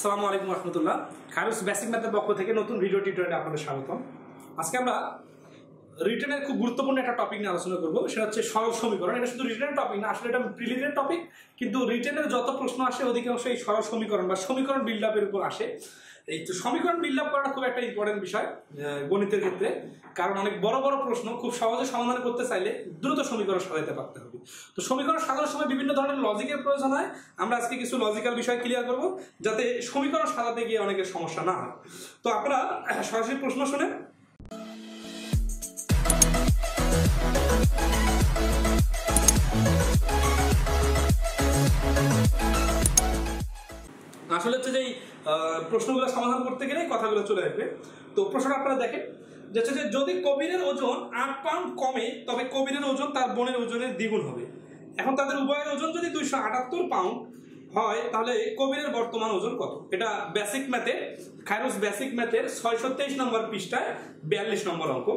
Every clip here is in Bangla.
আসসালামু আলাইকুম রহমতুল্লাহ। খায়রুস বেসিক ম্যাথের পক্ষ থেকে নতুন ভিডিও টিউটোরিয়ালে আপনাদের স্বাগতম। আজকে আমরা রিটেনের খুব গুরুত্বপূর্ণ একটা টপিক নিয়ে আলোচনা করবো, সেটা হচ্ছে সরল সমীকরণ। এটা শুধু রিটেনের টপিক না, আসলে এটা প্রিলিমিনারি টপিক, কিন্তু রিটেনের যত প্রশ্ন আসে অধিকাংশ এই সরল সমীকরণ বা সমীকরণ বিল্ড আপের উপর আসে। এই তো সমীকরণ বিল্ড আপ করাটা খুব একটা ইম্পর্টেন্ট বিষয় গণিতের ক্ষেত্রে, কারণ অনেক বড় বড় প্রশ্ন খুব সহজে সমাধান করতে চাইলে দ্রুত সমীকরণ সাজাতে পারতে হবে। তো সমীকরণ সাজানোর সময় বিভিন্ন ধরনের লজিকের প্রয়োজন হয়। আমরা আজকে কিছু লজিক্যাল বিষয় ক্লিয়ার করব, যাতে সমীকরণ সাজাতে গিয়ে অনেকের সমস্যা না হয়। তো আপনারা সরাসরি প্রশ্ন শুনেন। আসলে হচ্ছে যে প্রশ্নগুলো সমাধান করতে গেলে কথাগুলো চলে আসবে। তো প্রশ্নটা আপনারা দেখেন যে হচ্ছে যে যদি কবিরের ওজন 8 পাউন্ড কমে, তবে কবিরের ওজন তার বোনের ওজনের দ্বিগুণ হবে। এখন তাদের উভয়ের ওজন যদি 278 পাউন্ড হয়, তাহলে কবিরের বর্তমান ওজন কত? এটা বেসিক ম্যাথে, খায়রুস বেসিক ম্যাথের 623 নম্বর পৃষ্ঠায় 42 নম্বর অঙ্ক।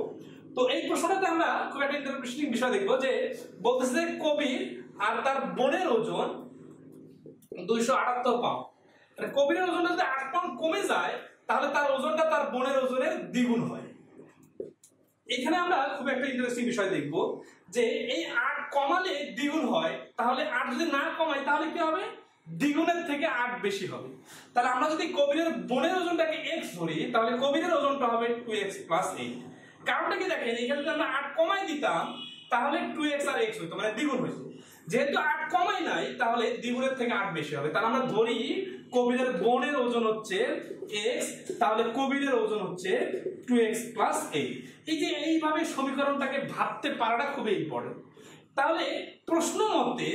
তো এই প্রশ্নটাতে আমরা খুব একটা ইন্টারেস্টিং বিষয় দেখবো, যে বলতেছে যে কবির আর তার বোনের ওজন 278 পাউন্ড। কবিরের ওজনটা যদি 8 পাউন্ড কমে যায়, তাহলে তার ওজনটা তার বোনের ওজনের দ্বিগুণ হয়। এখানে আমরা খুব একটা ইন্টারেস্টিং বিষয় দেখব, যে এই 8 কমালে দ্বিগুণ হয়, তাহলে 8 যদি না কমাই তাহলে কি হবে? দ্বিগুণের থেকে 8 বেশি হবে। তাহলে আমরা যদি কবিরের বোনের ওজনটাকে x ধরি, তাহলে কবিরের ওজনটা হবে 2x + 8। কারণটা কি দেখেন, এখানে যদি আমরা 8 কমাই দিতাম তাহলে 2x আর x হইতো, মানে দ্বিগুণ হইতো। যেহেতু 8 কমাই নাই, তাহলে দ্বিগুণের থেকে 8 বেশি হবে। তাহলে আমরা ধরি কবিরের বোনের ওজন হচ্ছে x, তাহলে কবিরের ওজন হচ্ছে 2x + 8। এই যে এইভাবে সমীকরণটাকে ভাবতে পারাটা খুবই ইম্পর্টেন্ট। তাহলে প্রশ্ন মতে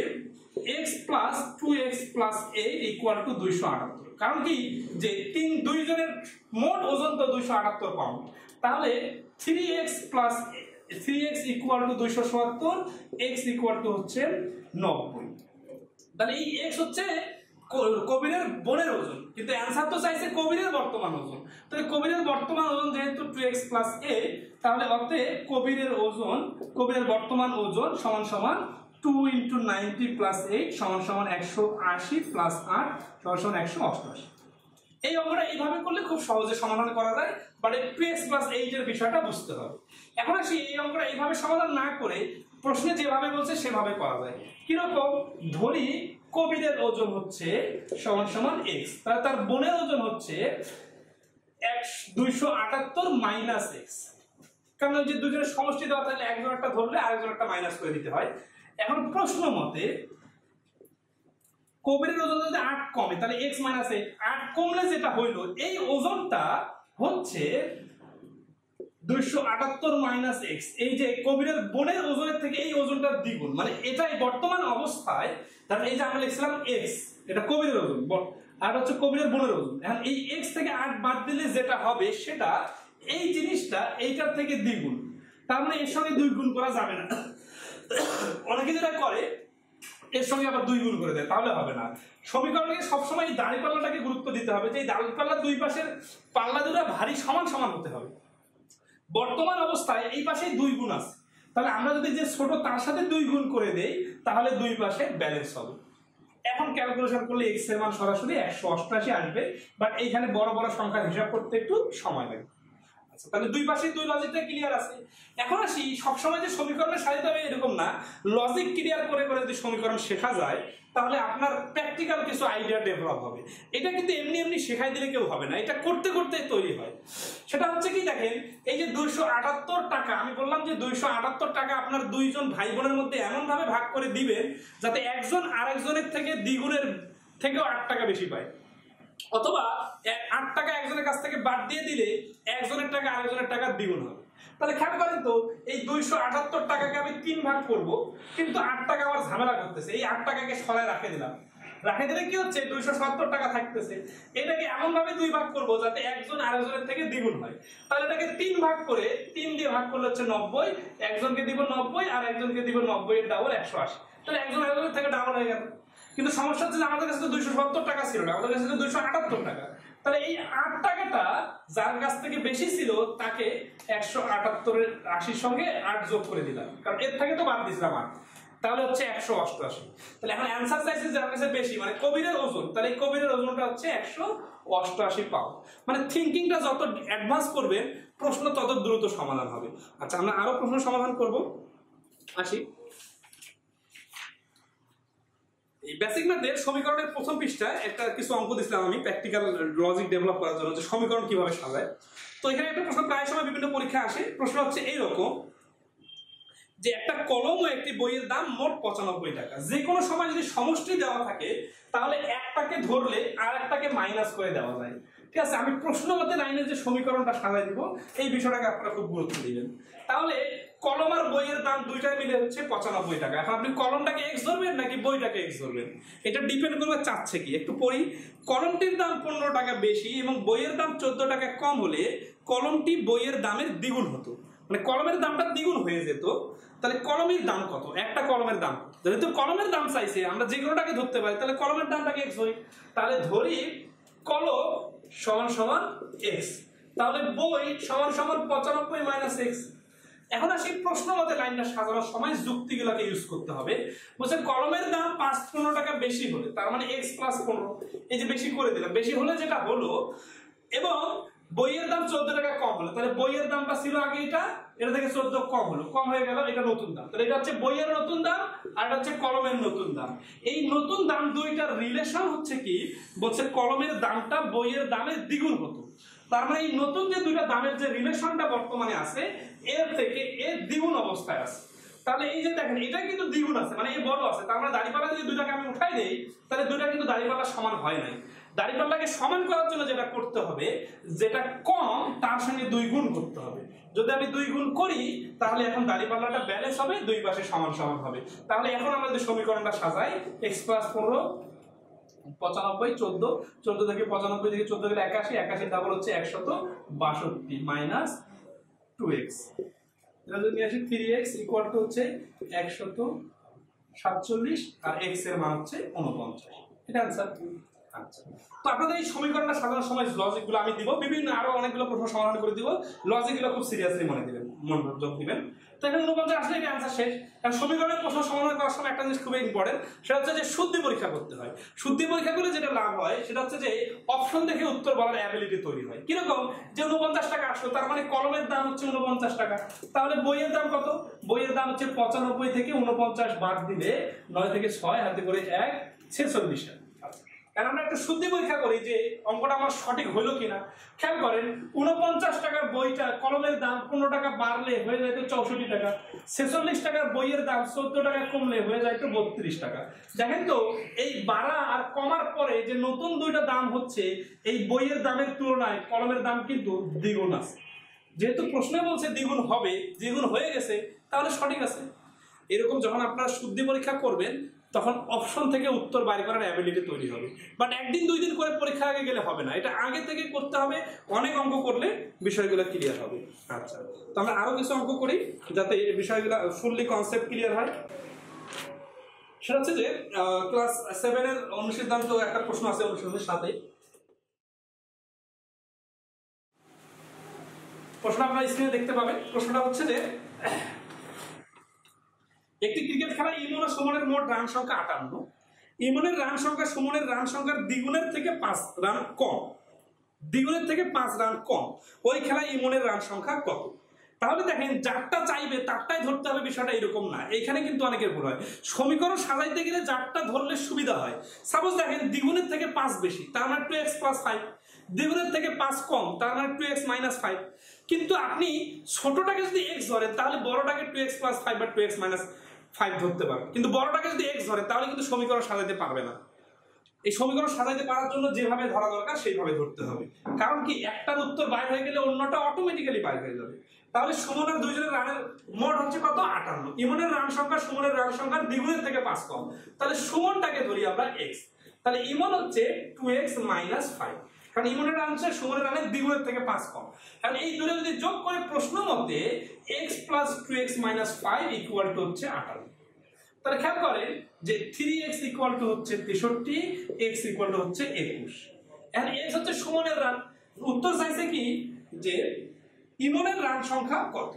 x + 2x + 8 = 278। কারণ কি, যে দুই জনের মোট ওজন তো 278 পাউন্ড। তাহলে 3x = 270, x হচ্ছে 90। তাহলে এই x হচ্ছে কবিরের বোনের ওজন, কিন্তু অ্যানসার তো চাইছে কবিরের বর্তমান ওজন। তাহলে কবিরের বর্তমান ওজন যেহেতু 2x + 8, তাহলে অতএব কবিরের বর্তমান ওজন সমান সমান 2 × 90 + 8 সমান সমান 180 + 8 সমান সমান 188। এই অঙ্কটা এইভাবে করলে খুব সহজে সমাধান করা যায়, বাট 2x + 8 এর বিষয়টা বুঝতে হবে। এখন আসি, এই অঙ্কটা এইভাবে সমাধান না করে প্রশ্নে যেভাবে বলছে সেভাবে করা যায়। কিরকম? ধরি কবিরের ওজন হচ্ছে সমান সমান x, তাহলে তার বোনের ওজন হচ্ছে 278 - x। কারণ যে দুজনের সমষ্টি দেওয়া থাকলে একজন একটা ধরলে আরেকজন একটা মাইনাস করে দিতে হয়। এখন প্রশ্ন মতে কবিরের ওজন যদি 8 কমে, তাহলে x - 8, 8 কমলে যেটা হইল, এই ওজনটা হচ্ছে 278 - x। এই যে কবিরের বোনের ওজনের থেকে এই ওজনটা দ্বিগুণ, মানে এটাই বর্তমান অবস্থায়। তাহলে এই যে আমরা লিখছিলাম x, এটা কবিরের ওজন, আর হচ্ছে কবিরের বোনের ওজন। এখন এই x থেকে 8 বাদ দিলে যেটা হবে, সেটা এই জিনিসটা এইটার থেকে দ্বিগুণ। তার মানে এর সঙ্গে 2 গুণ করা যাবে না। অনেকে যেটা করে এর সঙ্গে আবার 2 গুণ করে দেয়, তাহলে হবে না। সমীকরণে সবসময় এই দাঁড়িপাল্লাটাকে গুরুত্ব দিতে হবে, যে এই দাঁড়িপাল্লা দুই পাশের পাল্লা দুটো ভারী সমান সমান হতে হবে। বর্তমান অবস্থায় এই পাশে 2 গুণ আছে, তাহলে আমরা যদি যে ছোট তার সাথে 2 গুণ করে দেই, তাহলে দুই পাশে ব্যালেন্স হবে। এখন ক্যালকুলেশন করলে x এর মান সরাসরি 188 আসবে, বাট এইখানে বড় বড় সংখ্যার হিসাব করতে একটু সময় লাগবে। আচ্ছা, তাহলে দুই পাশে দুই লজিকটা ক্লিয়ার আছে। এখন আসি, সবসময় যে সমীকরণে সাজাতে হবে এরকম না, লজিক ক্লিয়ার করে করে যদি সমীকরণ শেখা যায়, তাহলে আপনার প্র্যাকটিক্যাল কিছু আইডিয়া ডেভেলপ হবে। এটা কিন্তু এমনি এমনি শেখাই দিলে কেউ হবে না, এটা করতে করতে তৈরি হয়। সেটা হচ্ছে কি, দেখেন এই যে 278 টাকা, আমি বললাম যে 278 টাকা আপনার দুইজন ভাই বোনের মধ্যে এমন ভাবে ভাগ করে দিবেন যাতে একজন আরেকজনের থেকে দ্বিগুণের থেকেও 8 টাকা বেশি পায়, অথবা 8 টাকা একজনের কাছ থেকে বাদ দিয়ে দিলে একজনের টাকা আরেকজনের টাকা দ্বিগুণ হবে। তাহলে খেয়াল করেন তো, এই 278 টাকাকে আমি 3 ভাগ করব, কিন্তু 8 টাকা আমার ঝামেলা করতেছে। এই 8 টাকাকে সরায় রাখে দিলাম, রাখে দিলে কি হচ্ছে, 270 টাকা থাকতেছে। এটাকে এমন ভাবে 2 ভাগ করব যাতে একজন আরেকজনের থেকে দ্বিগুণ হয়। তাহলে এটাকে 3 ভাগ করে 3 দিয়ে ভাগ করলে হচ্ছে 90, একজনকে দিব 90 আর একজনকে দিব 90 এর ডাবল 180। তাহলে একজন আরেকজনের থেকে ডাবল হয়ে গেল। কিন্তু সমস্যা হচ্ছে যে আমাদের কাছে তো 270 টাকা ছিল না, আমাদের কাছে তো 278 টাকা। তাহলে এই 8 টাকাটা যার কাছ থেকে বেশি ছিল তাকে 178 এর 80 সঙ্গে 8 যোগ করে দিলাম, কারণ এর থেকে তো বাদ দিছিলাম 8। তাহলে হচ্ছে 188। তাহলে এখন অ্যান্সার চাইছে যার কাছে বেশি মানে কবিরের ওজন, তাহলে এই কবিরের ওজনটা হচ্ছে 188 পাউন্ড। মানে থিঙ্কিংটা যত অ্যাডভান্স করবে প্রশ্ন তত দ্রুত সমাধান হবে। আচ্ছা আমরা আরো প্রশ্ন সমাধান করব, আসি। এই বেসিক ম্যাথের সমীকরণের প্রথম পৃষ্ঠায় একটা কিছু অঙ্ক দিছিলাম আমি প্র্যাকটিক্যাল লজিক ডেভেলপ করার জন্য, যে সমীকরণ কিভাবে সাজায়। তো এখানে একটা প্রশ্ন প্রায় সময় বিভিন্ন পরীক্ষায় আসে। প্রশ্ন হচ্ছে এইরকম যে একটা কলম ও একটি বইয়ের দাম মোট 95 টাকা। যে কোনো সময় যদি সমষ্টি দেওয়া থাকে তাহলে একটাকে ধরলে আর একটাকে মাইনাস করে দেওয়া যায়। ঠিক আছে, আমি প্রশ্ন মতে লাইনের যে সমীকরণটা সাজাই দিব এই বিষয়টাকে আপনারা খুব গুরুত্ব দিবেন। তাহলে কলম আর বইয়ের দাম দুইটাই মিলে হচ্ছে 95 টাকা। এখন আপনি কলমটাকে এক্স ধরবেন নাকি বইটাকে এক্স ধরবেন এটা ডিপেন্ড করবে চাচ্ছে কি। একটু পড়ি। কলমটির দাম 15 টাকা বেশি এবং বইয়ের দাম 14 টাকা কম হলে কলমটি বইয়ের দামের দ্বিগুণ হতো। মানে কলমের দামটা দ্বিগুণ হয়ে যেত। তাহলে কলমের দাম কত? একটা কলমের দাম, যেহেতু কলমের দাম চাইছে আমরা যে কোনোটাকে ধরতে পারি, তাহলে কলমের দামটাকে এক্স ধরি। তাহলে ধরি কলম সমান সমান এক্স, তাহলে বই সমান সমান 95 মাইনাস এক্স। এখন আসি প্রশ্ন মতে লাইনটা সাজানোর সময় যুক্তিগুলোকে ইউজ করতে হবে। বলছে কলমের দাম 5-15 টাকা বেশি হলে, তার মানে এক্স প্লাস 15, এই যে বেশি করে দিলাম, বেশি হলে যেটা হলো, এবং বইয়ের দাম 14 টাকা কম হলো, তাহলে বইয়ের দামটা ছিল আগে এটা থেকে 14 কম হলো, কম হয়ে গেল, এটা নতুন দাম। তাহলে এটা হচ্ছে বইয়ের নতুন দাম আর এটা হচ্ছে কলমের নতুন দাম। এই নতুন দাম দুইটার রিলেশন হচ্ছে কি, বলছে কলমের দামটা বইয়ের দামের দ্বিগুণ হতো। তার মানে এই নতুন যে দুইটা দামের যে রিলেশনটা বর্তমানে আছে এর থেকে এর দ্বিগুণ অবস্থায় আছে। তাহলে এই যে দেখেন এটা কিন্তু দ্বিগুণ আছে, মানে এই বড় আছে। তার মানে দাঁড়িপাল্লা যদি দুইটাকে আমি উঠাই দেই তাহলে দুইটা কিন্তু দাঁড়িপাল্লা সমান হয় নাই। দাঁড়িপাল্লাকে সমান করার জন্য যেটা করতে হবে, যেটা কম তার সঙ্গে 2 গুণ করতে হবে। যদি আমি 2 গুণ করি তাহলে এখন দাঁড়িপাল্লাটা ব্যালেন্স হবে, দুই পাশে সমান সমান হবে। তাহলে এখন আমরা যে সমীকরণটা সাজাই x + 15 95 14 থেকে 95 থেকে 14 গেলে 81, 81 ডাবল হচ্ছে 162 মাইনাস 2x। এটা যদি আসি 3x ইকুয়াল টু হচ্ছে 147 আর x এর মান হচ্ছে 49। এটা आंसर। আচ্ছা, তো আপনাদের এই সমীকরণটা সাজানোর সময় লজিকগুলো আমি দিব, বিভিন্ন আরো অনেকগুলো প্রশ্ন সমাধান করে দিব। লজিকগুলো খুব সিরিয়াসলি মনে দিবেন, মনোযোগ দিবেন। তো এখানে 49 আসলে এটা आंसर শেষ। কারণ সমীকরণের প্রশ্ন সমাধান করার সময় একটা জিনিস খুবই ইম্পর্টেন্ট, সেটা হচ্ছে যে শুদ্ধি পরীক্ষা করতে হয়। শুদ্ধি পরীক্ষা করলে যেটা লাভ হয় সেটা হচ্ছে যে অপশন দেখে উত্তর বলার অ্যাবিলিটি তৈরি হয়। কিরকম, যে 49 টাকা আসলো, তার মানে কলমের দাম হচ্ছে 49 টাকা, তাহলে বইয়ের দাম কত? বইয়ের দাম হচ্ছে 95 থেকে 49 বাদ দিলে 9 থেকে 6 হাতে করে 1 46 টাকা। এখন আমরা একটু শুদ্ধি পরীক্ষা করি যে অঙ্কটা আমার সঠিক হলো কিনা। খেয়াল করেন 49 টাকার বইটা কলমের দাম 15 টাকা বাড়লে হয়ে যায় 64 টাকা, 46 টাকার বইয়ের দাম 14 টাকা কমলে হয়ে যায় 32 টাকা। দেখেন তো এই বাড়া আর কমার পরে যে নতুন দুইটা দাম হচ্ছে, এই বইয়ের দামের তুলনায় কলমের দাম কিন্তু দ্বিগুণ আছে। যেহেতু প্রশ্নে বলছে দ্বিগুণ হবে, দ্বিগুণ হয়ে গেছে, তাহলে সঠিক আছে। এরকম যখন আপনারা শুদ্ধি পরীক্ষা করবেন তখন অপশন থেকে উত্তর বাইর করার অ্যাবিলিটি তৈরি হবে। বাট একদিন 2 দিন করে পরীক্ষা আগে গেলে হবে না, এটা আগে থেকে করতে হবে। অনেক অঙ্ক করলে বিষয়গুলো ক্লিয়ার হবে। আচ্ছা, তো আমরা আরো কিছু অঙ্ক করি যাতে এই বিষয়গুলো ফুললি কনসেপ্ট ক্লিয়ার হয়। সেটা হচ্ছে যে ক্লাস 7 এর অনুসিদ্ধান্ত একটা প্রশ্ন আছে অনুসিদ্ধান্তের সাথে। প্রশ্ন আপনারা স্ক্রিনে দেখতে পাবেন। প্রশ্নটা হচ্ছে যে একটি ক্রিকেট খেলায় ইমন ও সুমনের মোট রান সংখ্যা 58। ইমনের রান সংখ্যা সুমনের রান সংখ্যার দ্বিগুণের থেকে 5 রান কম, দ্বিগুণের থেকে 5 রান কম। ওই খেলায় ইমনের রান সংখ্যা কত? তাহলে দেখেন যারটা চাইবে তারটাই ধরতে হবে, বিষয়টা এরকম না। এখানে কিন্তু অনেকের ভুল হয়। সমীকরণ সাজাইতে গেলে যারটা ধরলে সুবিধা হয়। সাপোজ দেখেন দ্বিগুণের থেকে 5 বেশি, তার মানে 2x + 5, দ্বিগুণের থেকে 5 কম, তার মানে 2x - 5। কিন্তু আপনি ছোটটাকে যদি x ধরেন তাহলে বড়টাকে 2x + 5 বা 2x - 5 ধরতে পারবেন। কিন্তু বড়টাকে যদি x ধরেন তাহলে কিন্তু সমীকরণ সাজাইতে পারবে না। এই সমীকরণ সাজাইতে পারার জন্য যেভাবে ধরা দরকার সেইভাবে ধরতে হবে। কারণ কি, একটার উত্তর বাইর হয়ে গেলে অন্যটা অটোমেটিক্যালি বাইর হয়ে যাবে। তাহলে সুমনের দুইজনের রানের মোট হচ্ছে কত? 58। ইমনের রান সংখ্যা সুমনের রান সংখ্যার দ্বিগুণের থেকে 5 কম, তাহলে সুমনটাকে ধরি আমরা x। তাহলে ইমন হচ্ছে 2x - 5, কারণ ইমনের রান হচ্ছে সুমনের রানের দ্বিগুণের থেকে 5 কম। কারণ এই দুটো যদি যোগ করে প্রশ্ন মতে x + 2x - 5 ইকুয়াল টু হচ্ছে 58। তাহলে খেয়াল করেন যে 3x ইকুয়াল টু হচ্ছে 63, x ইকুয়াল টু হচ্ছে 21। এখন x হচ্ছে সুমনের রান। উত্তর চাইছে কি যে ইমনের রান সংখ্যা কত।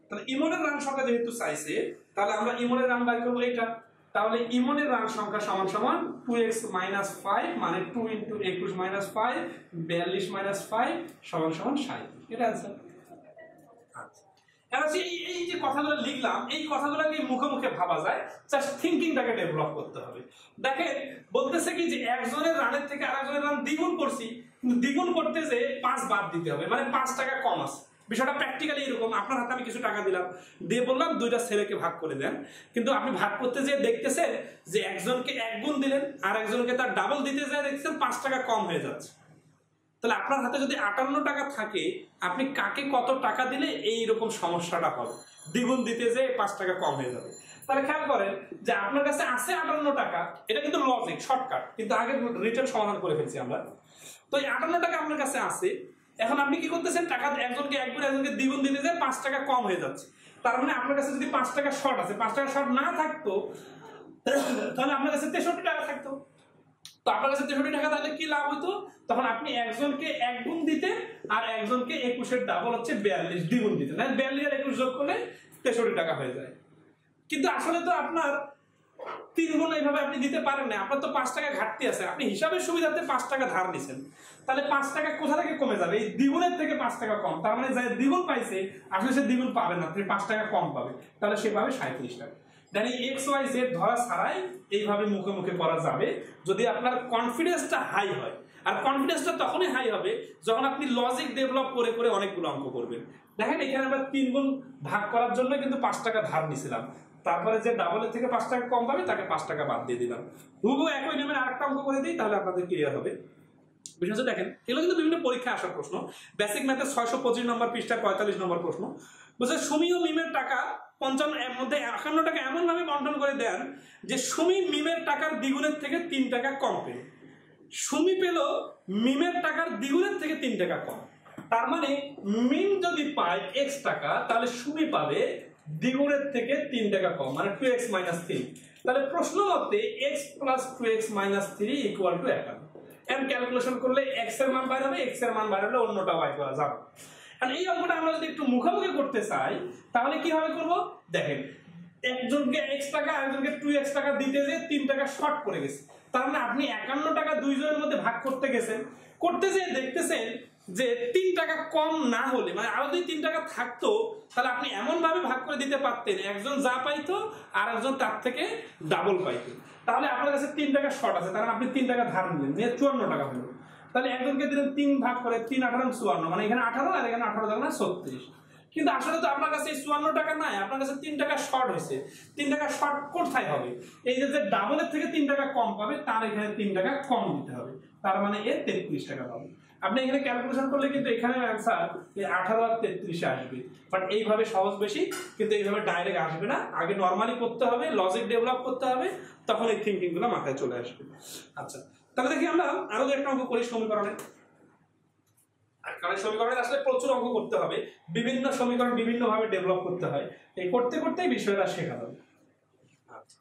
তাহলে ইমনের রান সংখ্যা যেহেতু চাইছে, তাহলে আমরা ইমনের রান বাই করবো এটা। তাহলে ইমনের রান সংখ্যা সমান সমান 2x - 5 মানে 2 × 21 - 5 42 - 5 সমান সমান 60। এটা आंसर। আচ্ছা, এবার এই যে কথাগুলো লিখলাম, এই কথাগুলোকে মুখে মুখে ভাবা যায়, জাস্ট থিংকিংটাকে ডেভেলপ করতে হবে। দেখেন বলতেছে কি যে একজনের রানের থেকে আরেকজনের রান দ্বিগুণ করছি, কিন্তু দ্বিগুণ করতে যে 5 বাদ দিতে হবে, মানে 5 টাকা কম আছে। বিষয়টা প্র্যাকটিক্যালি এরকম, আপনার হাতে আমি কিছু টাকা দিলাম, দিয়ে বললাম দুইটা ছেলেকে ভাগ করে দেন, কিন্তু আপনি ভাগ করতে যেয়ে দেখতেছেন যে একজনকে 1 গুণ দিলেন আর একজনকে তার ডাবল দিতে যায় দেখছেন 5 টাকা কম হয়ে যাচ্ছে। তাহলে আপনার হাতে যদি 58 টাকা থাকে, আপনি কাকে কত টাকা দিলে এই রকম সমস্যাটা হবে, দ্বিগুণ দিতে যেয়ে 5 টাকা কম হয়ে যাবে। তাহলে খেয়াল করেন যে আপনার কাছে আছে 58 টাকা, এটা কিন্তু লজিক শর্টকাট, কিন্তু আগে রিটেল সমাধান করে ফেলছি আমরা। তো এই 58 টাকা আপনার কাছে আছে, এখন আপনি কি করতেছেন, টাকা একজনকে 1 গুণ একজনকে দ্বিগুণ দিতে যায় 5 টাকা কম হয়ে যাচ্ছে। তার মানে আপনার কাছে যদি 5 টাকা শর্ট আছে, 5 টাকা শর্ট না থাকতো তাহলে আপনার কাছে 63 টাকা থাকতো। তো আপনার কাছে 63 টাকা তাহলে কি লাভ হতো, তখন আপনি একজনকে 1 গুণ দিতেন আর একজনকে 21 এর ডাবল হচ্ছে 42 দ্বিগুণ দিতেন, 42 আর 21 যোগ করলে 63 টাকা হয়ে যায়। কিন্তু আসলে তো আপনার 3 গুণ এইভাবে আপনি দিতে পারেন না, আপনার তো 5 টাকা ঘাটতি আছে, আপনি হিসাবের সুবিধাতে 5 টাকা ধার নিছেন। তাহলে 5 টাকা কোথা থেকে কমে যাবে, এই দ্বিগুণের থেকে 5 টাকা কম, তার মানে যে দ্বিগুণ পাইছে আসলে সে দ্বিগুণ পাবে না, 5 টাকা কম পাবে, তাহলে সে পাবে 37 টাকা। মানে এক্স ওয়াই জেড ধরা ছাড়াই এইভাবে মুখে মুখে করা যাবে যদি আপনার কনফিডেন্সটা হাই হয়। আর কনফিডেন্সটা তখনই হাই হবে যখন আপনি লজিক ডেভেলপ করে করে অনেকগুলো অঙ্ক করবেন। দেখেন এখানে আমরা 3 গুণ ভাগ করার জন্য কিন্তু 5 টাকা ধার নিছিলাম, তারপরে যে ডাবলের থেকে 5 টাকা কম পাবে তাকে 5 টাকা বাদ দিয়ে দিলাম। হুবহু একই নিয়মের আরেকটা অঙ্ক করে দিই, তাহলে আপনাদের ক্লিয়ার হবে বিষয়টা। দেখেন এগুলো কিন্তু বিভিন্ন পরীক্ষায় আসা প্রশ্ন, বেসিক ম্যাথের 625 নম্বর পৃষ্ঠায় 45 নম্বর প্রশ্ন। বলছে সুমি ও মিমের টাকা 55 এর মধ্যে 51 টাকা এমন ভাবে বন্টন করে দেন যে সুমি মিমের টাকার দ্বিগুণের থেকে 3 টাকা কম পেল। সুমি পেল মিমের টাকার দ্বিগুণের থেকে 3 টাকা কম, তার মানে মিম যদি পায় x টাকা, তাহলে সুমি পাবে দ্বিগুণের থেকে 3 টাকা কম, মানে 2x - 3। তাহলে প্রশ্ন মতে x + 2x - 3 = 51। এন্ড ক্যালকুলেশন করলে x এর মান বাইরে হবে, x এর মান বাইরে হলে অন্যটা বাই করা যাবে। আর এই অঙ্কটা আমরা যদি একটু মুখোমুখি করতে চাই তাহলে কিভাবে করব, দেখেন একজনকে x টাকা আরেকজনকে 2x টাকা দিতে যে 3 টাকা শর্ট পড়ে গেছে, তার মানে আপনি 51 টাকা দুইজনের মধ্যে ভাগ করতে গেছেন, করতে যেয়ে দেখতেছেন যে 3 টাকা কম না হলে, মানে আরো যদি 3 টাকা থাকতো তাহলে আপনি এমন ভাবে ভাগ করে দিতে পারতেন একজন যা পাইতো আর একজন তার থেকে ডাবল পাইতো। তাহলে আপনার কাছে 3 টাকা শর্ট আছে, তার মানে আপনি 3 টাকা ধার নিলেন, নিয়ে 54 টাকা হলো। তাহলে একজনকে দিলেন 3 ভাগ করে 3 18 54, মানে এখানে 18 আর এখানে 18 টাকা না 36। কিন্তু আসলে তো আপনার কাছে 54 টাকা নাই, আপনার কাছে 3 টাকা শর্ট হয়েছে। 3 টাকা শর্ট কোথায় হবে, এই যে ডাবলের থেকে 3 টাকা কম পাবে তার এখানে 3 টাকা কম দিতে হবে, তার মানে এ 33 টাকা পাবে। আপনি এখানে ক্যালকুলেশন করলে কিন্তু এখানে অ্যান্সার 18 আর 33 আসবে, বাট এইভাবে সহজ বেশি, কিন্তু এইভাবে ডাইরেক্ট আসবে না, আগে নরমালি করতে হবে, লজিক ডেভেলপ করতে হবে, তখন এই থিংকিং গুলো মাথায় চলে আসবে। আচ্ছা তাহলে দেখি আমরা আরো একটা অঙ্ক করি সমীকরণে। কারণ সমীকরণে আসলে প্রচুর অঙ্ক করতে হবে, বিভিন্ন সমীকরণ বিভিন্ন ভাবে ডেভেলপ করতে হয়, এই করতে করতেই বিষয়টা শেখা হবে। আচ্ছা